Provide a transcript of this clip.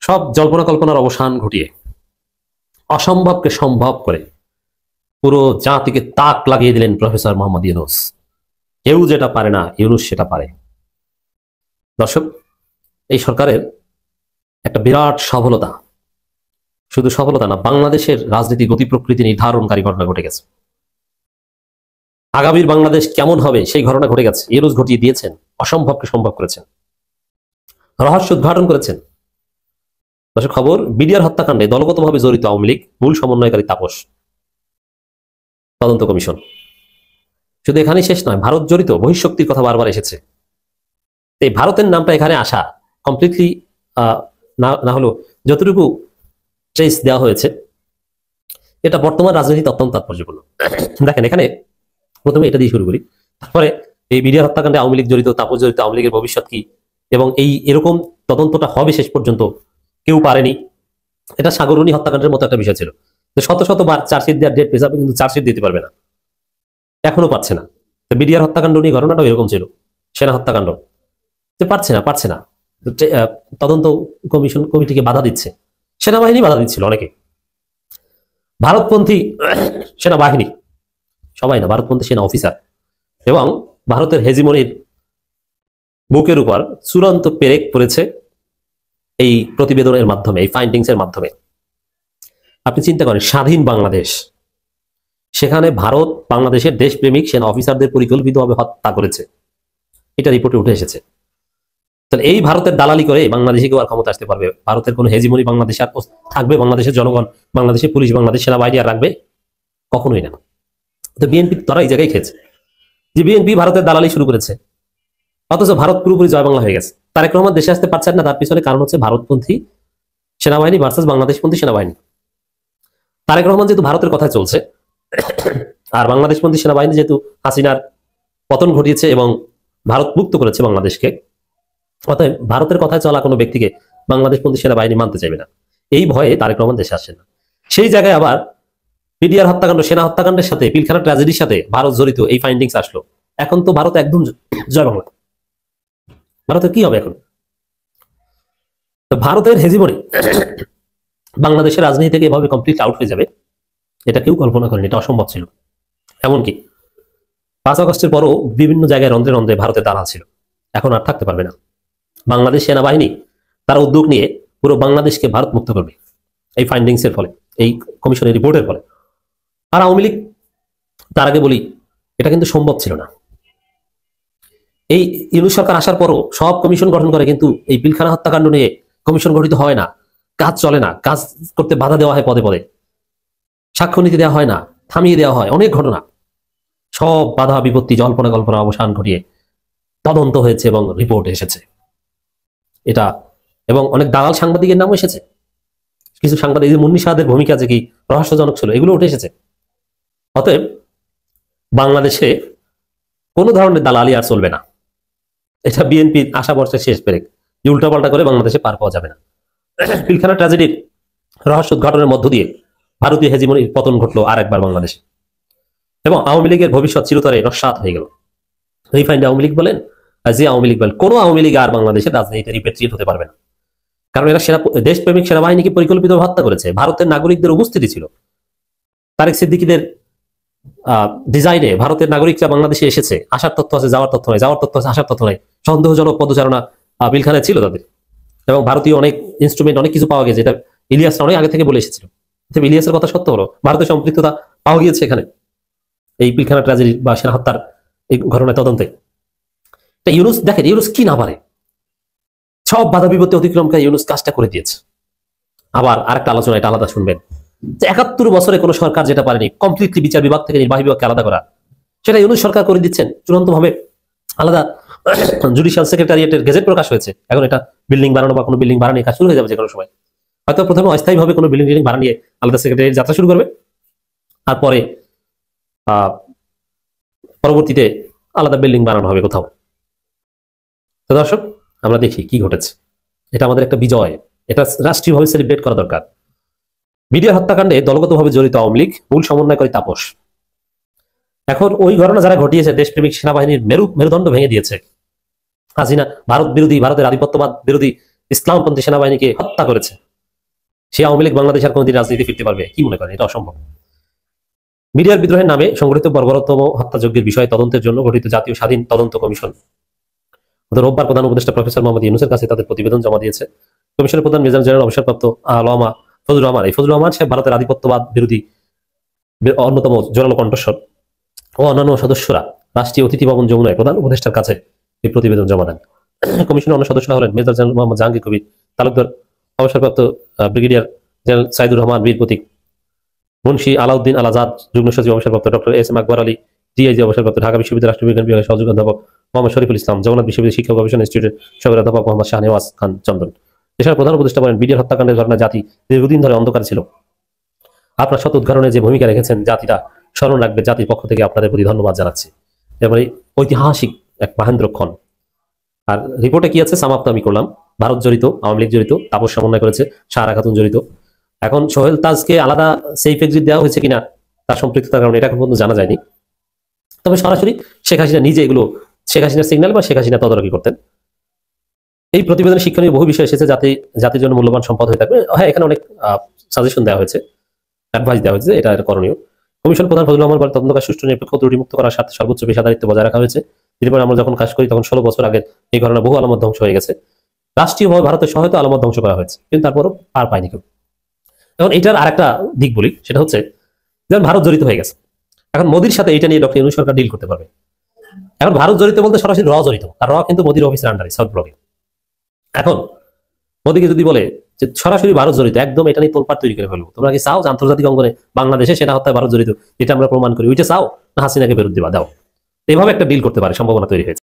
সব জল্পনা কল্পনার অবসান ঘটিয়ে অসম্ভবকে সম্ভব করে পুরো জাতিকে তাক লাগিয়ে দিলেন প্রফেসর মোহাম্মদ ইউনূস। কেউ যেটা পারে না, ইউনূস সেটা পারে। দর্শক, এই সরকারের একটা বিরাট সফলতা, শুধু সফলতা না, বাংলাদেশের রাজনীতি গতি প্রকৃতি নির্ধারণকারী ঘটনা ঘটে গেছে। আগামীর বাংলাদেশ কেমন হবে সেই ঘটনা ঘটে গেছে। ইউনূস ঘটিয়ে দিয়েছেন, অসম্ভবকে সম্ভব করেছেন, রহস্য উদ্ঘাটন করেছেন। দর্শক, খবর, বিডিআর হত্যাকাণ্ডে দলগতভাবে জড়িত আওয়ামী লীগ, মূল সমন্বয়কারী তাপস। তদন্ত কমিশন। শুধু এখানেই শেষ নয়, ভারত জড়িত, বহিঃশক্তির কথা বারবার এসেছে। এই ভারতের নামটা এখানে আসা কমপ্লিটলি না হলেও যতটুকু ট্রেস দেওয়া হয়েছে, এটা বর্তমান রাজনীতিতে অত্যন্ত তাৎপর্যপূর্ণ। দেখেন, এখানে প্রথমে এটা দিয়ে শুরু করি, তারপরে এই বিডিআর হত্যাকাণ্ডে আওয়ামী লীগ জড়িত, তাপস জড়িত, আওয়ামী লীগের ভবিষ্যৎ কি, এবং এরকম তদন্তটা হবে শেষ পর্যন্ত কেউ পারেনি। এটা সাগরণী হত্যাকাণ্ডের মতো একটা বিষয় ছিল, শত শতবার চার্জশিট দেওয়ার ডেট পেছাবে, কিন্তু চার্জশিট দিতে পারবে না, এখনো পারছে না। বিডিআর হত্যাকাণ্ড নিয়ে ঘটনাটাও এরকম ছিল, সেনা হত্যাকাণ্ড, পারছে না। তদন্ত কমিটিকে বাধা দিচ্ছে, সেনাবাহিনী বাধা দিচ্ছিল অনেকে, ভারতপন্থী সেনাবাহিনী, সবাই না, ভারতপন্থী সেনা অফিসার, এবং ভারতের হেজিমনির বুকের উপর চূড়ান্ত পেরেক পড়েছে এই প্রতিবেদনের মাধ্যমে, এই ফাইন্ডিংস এর মাধ্যমে। আপনি চিন্তা করেন, স্বাধীন বাংলাদেশ, সেখানে ভারত বাংলাদেশের দেশপ্রেমিক সেনা অফিসারদের পরিকল্পিতভাবে হত্যা করেছে, এটা রিপোর্টে উঠে এসেছে। তাহলে এই ভারতের দালালি করে বাংলাদেশে কেউ আর ক্ষমতা আসতে পারবে? ভারতের কোন হেজিমনি বাংলাদেশে আর থাকবে? বাংলাদেশের জনগণ, বাংলাদেশের পুলিশ, বাংলাদেশ সেনাবাহিনী আর রাখবে? কখনোই না। তো বিএনপি তারা এই জায়গায় খেয়েছে যে বিএনপি ভারতের দালালি শুরু করেছে, অথচ ভারত পুরোপুরি জয় বাংলা হয়ে গেছে। তারেক রহমান দেশে আসতে পারছেন না, তার পিছনে কারণ হচ্ছে ভারতপন্থী সেনাবাহিনী ভার্সাস বাংলাদেশপন্থী সেনাবাহিনী। তারেক রহমান যেহেতু ভারতের কথায় চলছে, আর বাংলাদেশপন্থী সেনাবাহিনী যেহেতু হাসিনার পতন ঘটিয়েছে এবং ভারত মুক্ত করেছে বাংলাদেশকে, অতএব ভারতের কথায় চলা কোনো ব্যক্তিকে বাংলাদেশপন্থী সেনাবাহিনী মানতে চাইবে না। এই ভয়ে তারেক রহমান দেশে আসছেন না। সেই জায়গায় আবার বিডিআর হত্যাকাণ্ড, সেনা হত্যাকাণ্ডের সাথে, পিলখানা ট্র্যাজেডির সাথে ভারত জড়িত, এই ফাইন্ডিংস আসলো। এখন তো ভারত একদম জয় বাংলা। ভারতের কি হবে এখন? ভারতের হেজিমনি বাংলাদেশের রাজনীতি থেকে এভাবে কমপ্লিট আউট হয়ে যাবে, এটা কেউ কল্পনা করেনি, এটা অসম্ভব ছিল। এমনকি 5 আগস্টের পরও বিভিন্ন জায়গায় রন্ধ্রে রন্ধ্রে ভারতের দালাল ছিল, এখন আর থাকতে পারবে না। বাংলাদেশ সেনাবাহিনী তারা উদ্যোগ নিয়ে পুরো বাংলাদেশকে ভারত মুক্ত করবে এই ফাইন্ডিংস এর ফলে, এই কমিশনের রিপোর্টের ফলে। আর আওয়ামী লীগ, তার আগে বলি, এটা কিন্তু সম্ভব ছিল না। এই ইউনূস সরকার আসার পরও সব কমিশন গঠন করে, কিন্তু এই পিলখানা হত্যাকাণ্ড নিয়ে কমিশন গঠিত হয় না, কাজ চলে না, কাজ করতে বাধা দেওয়া হয় পদে পদে, সাক্ষ্য নিতে দেওয়া হয় না, থামিয়ে দেওয়া হয়, অনেক ঘটনা। সব বাধা বিপত্তি, জল্পনা কল্পনা অবসান ঘটিয়ে তদন্ত হয়েছে এবং রিপোর্ট এসেছে এটা। এবং অনেক দালাল সাংবাদিকের নামও এসেছে, কিছু সাংবাদিক, মুন্নি সাহাদের ভূমিকা যে কি রহস্যজনক ছিল, এগুলো উঠে এসেছে। অতএব বাংলাদেশে কোনো ধরনের দালালি আর চলবে না। এটা বিএনপি আশা বর্ষের শেষ পেরেক, যে উল্টাপাল্টা করে বাংলাদেশে পার পাওয়া যাবে না। পিলখানা ট্র্যাজেডির রহস্য উদ্ঘাটনের মধ্য দিয়ে ভারতীয় হেজিমনির পতন ঘটলো আর একবার বাংলাদেশে, এবং আওয়ামী লীগের ভবিষ্যৎ চিরতরে নস্যাৎ হয়ে গেল। এই ফাইন্ডে আওয়ামী লীগ বলেন, যে আওয়ামী লীগ বলেন, কোনো আওয়ামী লীগ আর বাংলাদেশের রাজনীতিতে রিপেট্রিয়েট হতে পারবে না। কারণ এরা দেশপ্রেমিক সেনাবাহিনীকে পরিকল্পিত হত্যা করেছে। ভারতের নাগরিকদের উপস্থিতি ছিল, তারেক সিদ্দিকীদের ডিজাইনে ভারতের নাগরিকরা বাংলাদেশে এসেছে, আসার তথ্য আছে, যাওয়ার তথ্য নাই, যাওয়ার তথ্য আছে, আসার তথ্য নাই। সন্দেহজনক পদচারণা পিলখানায় ছিল তাদের, এবং ভারতীয় অনেক ইনস্ট্রুমেন্ট, অনেক কিছু পাওয়া গেছে, এটা ইলিয়াস অনেক আগে থেকে বলে এসেছিল। ইলিয়াসের কথা সত্য হলো, ভারতের সম্পৃক্ততা পাওয়া গিয়েছে এখানে এই পিলখানা ট্র্যাজেডি বা সেনা হত্যার এই ঘটনার তদন্তে। ইউনূস দেখেন, ইউনূস কি না পারে, সব বাধা বিপত্তি অতিক্রম করে ইউনূস কাজটা করে দিয়েছে। আবার আরেকটা আলোচনা, এটা আলাদা শুনবেন, যে 71 বছরে কোনো সরকার যেটা পারেনি কমপ্লিটলি বিচার বিভাগ থেকে নির্বাহী বিভাগকে আলাদা করা, সেটা ইউনূস সরকার করে দিচ্ছেন চূড়ান্ত ভাবে। আলাদা জুডিশিয়াল সেক্রেটারিয়েটের গেজেট প্রকাশ হয়েছে, এখন এটা বিল্ডিং বানানো বা কোনো বিল্ডিং ভাড়া নিয়ে কাজ শুরু হয়ে যাবে যে কোনো সময়। হয়তো প্রথমে অস্থায়ীভাবে কোনো বিল্ডিং ভাড়া নিয়ে আলাদা সেক্রেটারিয়েট যাত্রা শুরু করবে, তারপরে পরবর্তীতে আলাদা বিল্ডিং বানানো হবে কোথাও। তো দর্শক, আমরা দেখি কি ঘটেছে। এটা আমাদের একটা বিজয়, এটা রাষ্ট্রীয়ভাবে সেলিব্রেট করা দরকার। বিডিআর হত্যাকাণ্ডে দলগতভাবে জড়িত আওয়ামী লীগ, মূল সমন্বয়কারী তাপস। এখন ওই ঘটনা যারা ঘটিয়েছে, দেশপ্রেমিক সেনাবাহিনীর মেরুদণ্ড ভেঙে দিয়েছে। হাসিনা ভারত বিরোধী, ভারতের আধিপত্যবাদ বিরোধী ইসলামপন্থী সেনাবাহিনীকে হত্যা করেছে, সে আওয়ামী লীগ বাংলাদেশ আর কোনদিন রাজনীতি ফিরতে পারবে? কি মনে করেন? এটা অসম্ভব। মিডিয়ার বিদ্রোহের নামে সংগঠিত বর্বরতম হত্যাযজ্ঞের বিষয়ে তদন্তের জন্য গঠিত জাতীয় স্বাধীন তদন্ত কমিশন রোববার প্রধান উপদেষ্টা প্রফেসর মোহাম্মদ ইউনূসের কাছে তাদের প্রতিবেদন জমা দিয়েছে। কমিশনের প্রধান মেজর জেনারেল অবসরপ্রাপ্ত আলামা ফজলুর রহমান, এই ফজলুর রহমান সাহেব ভারতের আধিপত্যবাদ বিরোধী অন্যতম জোরালো কণ্ঠস্বর ও অন্যান্য সদস্যরা রাষ্ট্রীয় অতিথি ভবন যমুনায় প্রধান উপদেষ্টার কাছে এই প্রতিবেদন জমা দেন। কমিশনের অন্য সদস্যরা হলেন মেজর জেনারেল মোহাম্মদ জাহাঙ্গীর কবির তালুকদার, অবসরপ্রাপ্ত ব্রিগেডিয়ার জেনারেল সাইদুর রহমান বীর প্রতীক, মুন্সি আলাউদ্দিন আল আজাদ, যুগ্ম সচিব অবসরপ্রাপ্ত doctor S M Akbar Ali, DIG অবসরপ্রাপ্ত ঢাকা বিশ্ববিদ্যালয় রাষ্ট্রবিজ্ঞান বিভাগের সহযোগী অধ্যাপক মোহাম্মদ শরীফুল ইসলাম, জগন্নাথ বিশ্ববিদ্যালয় শিক্ষা গবেষণা ইনস্টিটিউটের সহকারী অধ্যাপক মোহাম্মদ শাহনেওয়াজ খান চন্দন। এছাড়া প্রধান উপদেষ্টা বলেন, বিডিআর হত্যাকাণ্ডের ঘটনা জাতি দীর্ঘদিন ধরে অন্ধকার ছিল। আপনার সৎ উদ্ঘাটনে যে ভূমিকা রেখেছেন জাতিটা স্মরণ রাখবে। জাতির পক্ষ থেকে আপনাদের প্রতি ধন্যবাদ জানাচ্ছি। এবারে ঐতিহাসিক এক মহেন্দ্রক্ষণ। আর রিপোর্টে কি আছে সমাপ্ত আমি করলাম। ভারত জড়িত, আওয়ামী লীগ জড়িত, তাপস সমন্বয় করেছে, সাহারা খাতুন জড়িত। এখন সোহেল তাজকে আলাদা সেফ এক্সিট দেওয়া হয়েছে কিনা তার সম্পৃক্ততার কারণে এটা এখন পর্যন্ত জানা যায়নি। তবে সরাসরি শেখ হাসিনা নিজে এগুলো শেখ হাসিনার সিগন্যাল বা শেখ হাসিনা তদারকি করতেন। এই প্রতিবেদনে শিক্ষণীয় বহু বিষয় এসেছে, জাতির জন্য মূল্যবান সম্পদ হয়ে থাকবে। হ্যাঁ, এখানে অনেক সাজেশন দেওয়া হয়েছে, অ্যাডভাইস দেওয়া হয়েছে, এটা করণীয়। কমিশন প্রধান ফজলুর রহমান বলেন, তদন্ত কাজ সুষ্ঠু নিরপেক্ষ ত্রুটিমুক্ত করার সাথে সর্বোচ্চ পেশাদারিত্ব বজায় রাখা হয়েছে। এরপর আমরা যখন কাজ করি তখন 16 বছর আগের এই ঘটনা বহু আলামত ধ্বংস হয়ে গেছে। রাষ্ট্রীয়ভাবে ভারতের সহায়তা আলামত ধ্বংস করা হয়েছে, কিন্তু তারপরও পার পায়নি কেউ। এখন এটার আরেকটা দিক বলি, সেটা হচ্ছে যেমন ভারত জড়িত হয়ে গেছে, এখন মোদির সাথে এটা নিয়ে ডক্টর ইউনূস সরকার ডিল করতে পারবে। এখন ভারত জড়িত বলতে সরাসরি র জড়িত, আর র কিন্তু মোদির অফিসের আন্ডারে সাউথ ব্লকে। এখন মোদিকে যদি বলে যে সরাসরি ভারত জড়িত, একদম এটা নিয়ে তোলপাড় তৈরি করে ফেলবো, তোমরা কি চাও যে আন্তর্জাতিক অঙ্গনে বাংলাদেশে সেনা হত্যায় ভারত জড়িত, এটা আমরা প্রমাণ করি, ওইটা চাও না হাসিনাকে ফেরত দিবা দাও, এইভাবে একটা ডিল করতে পারে, সম্ভাবনা তৈরি হয়েছে।